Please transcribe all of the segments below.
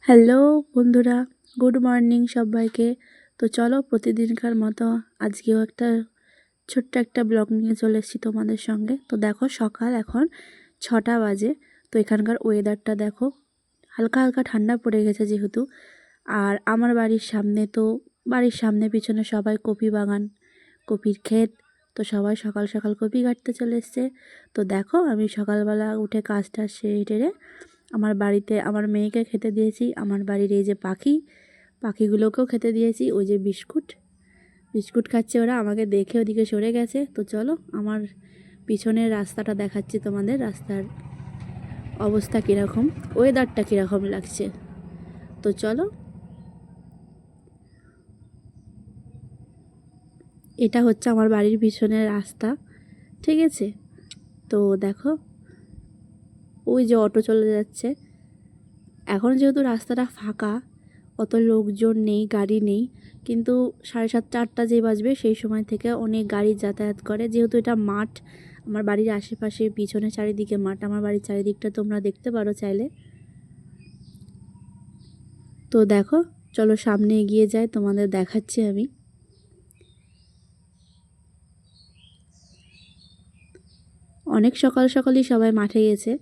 Hello বন্ধুরা, good morning সবাইকে। তো চলো প্রতিদিনকার মতো আজকেও ছোট্ট একটা ব্লগ নিয়ে চলে এসেছি তোমাদের সঙ্গে। তো দেখো সকাল এখন 6টা বাজে। তো এখানকার ওয়েদারটা দেখো, হালকা হালকা ঠান্ডা পড়ে গেছে যেহেতু। আর আমার বাড়ির সামনে পিছনে সবাই কপি বাগান, কপির ক্ষেত। তো সবাই সকাল সকাল কপি কাটতে চলে এসছে। তো দেখো আমি সকালবেলা উঠে কাজটা সেরে আমার বাড়িতে আমার মেয়েকে খেতে দিয়েছি। আমার বাড়ির এই যে পাখিগুলোকেও খেতে দিয়েছি। ওই যে বিস্কুট খাচ্ছে ওরা, আমাকে দেখে ওদিকে সরে গেছে। তো চলো আমার পিছনের রাস্তাটা দেখাচ্ছি তোমাদের, রাস্তার অবস্থা কীরকম, ওয়েদারটা কীরকম লাগছে। তো চলো, এটা হচ্ছে আমার বাড়ির পিছনের রাস্তা, ঠিক আছে। তো দেখো ওই যে অটো চলে যাচ্ছে। এখন যেহেতু রাস্তাটা ফাঁকা, অত লোকজন নেই, গাড়ি নেই, কিন্তু 7:30 8টা যে বাজবে সেই সময় থেকে অনেক গাড়ি যাতায়াত করে। যেহেতু এটা মাঠ, আমার বাড়ির আশেপাশে পিছনে চারিদিকে মাঠ, আমার বাড়ির চারিদিকটা তোমরা দেখতে পারো চাইলে। তো দেখো চলো সামনে এগিয়ে যাই, তোমাদের দেখাচ্ছি আমি। অনেক সকাল সকালই সবাই মাঠে গেছে।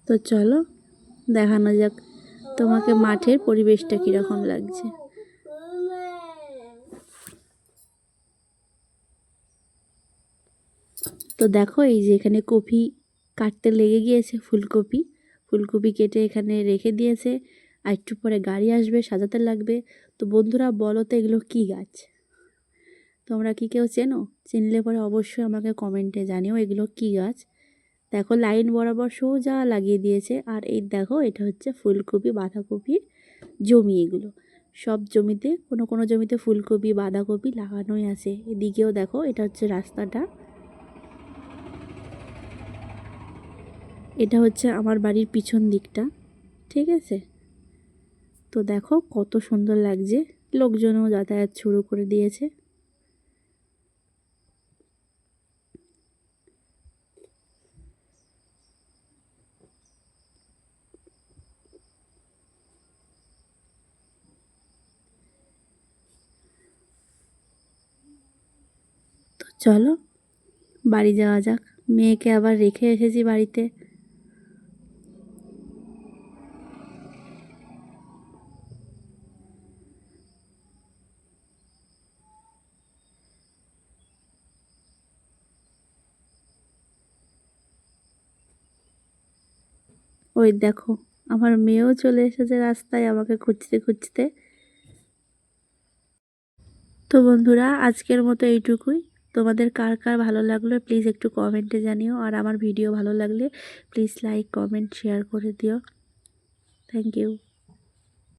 তো চলো দেখানো যাক তোমাকে মাঠের পরিবেশটা কীরকম লাগছে। তো দেখো এই যে এখানে কপি কাটতে লেগে গিয়েছে, ফুলকপি কেটে এখানে রেখে দিয়েছে। আর একটু পরে গাড়ি আসবে, সাজাতে লাগবে। তো বন্ধুরা বলো তো এগুলো কি গাছ? তোমরা কি কেউ চেনো? চিনলে পরে অবশ্যই আমাকে কমেন্টে জানিও এগুলো কি গাছ। দেখো লাইন বরাবর সোজা লাগিয়ে দিয়েছে। আর এই দেখো এটা হচ্ছে ফুলকপি বাঁধাকপির জমি। এগুলো সব জমিতে, কোনো কোনো জমিতে ফুলকপি বাঁধাকপি লাগানোই আছে। এদিকেও দেখো এটা হচ্ছে রাস্তাটা, এটা হচ্ছে আমার বাড়ির পিছন দিকটা, ঠিক আছে। তো দেখো কত সুন্দর লাগছে, লোকজনও যাতায়াত শুরু করে দিয়েছে। তো চলো বাড়ি যাওয়া যাক, মেয়েকে আবার রেখে এসেছি বাড়িতে। ওই দেখো আমার মেয়েও চলে এসেছে রাস্তায় আমাকে খুঁজতে খুঁজতে। তো বন্ধুরা আজকের মতো এইটুকুই। তোমাদের কার কার ভালো লাগলো প্লিজ একটু কমেন্টে জানিও। আর আমার ভিডিও ভালো লাগলে প্লিজ লাইক কমেন্ট শেয়ার করে দিও। Thank you.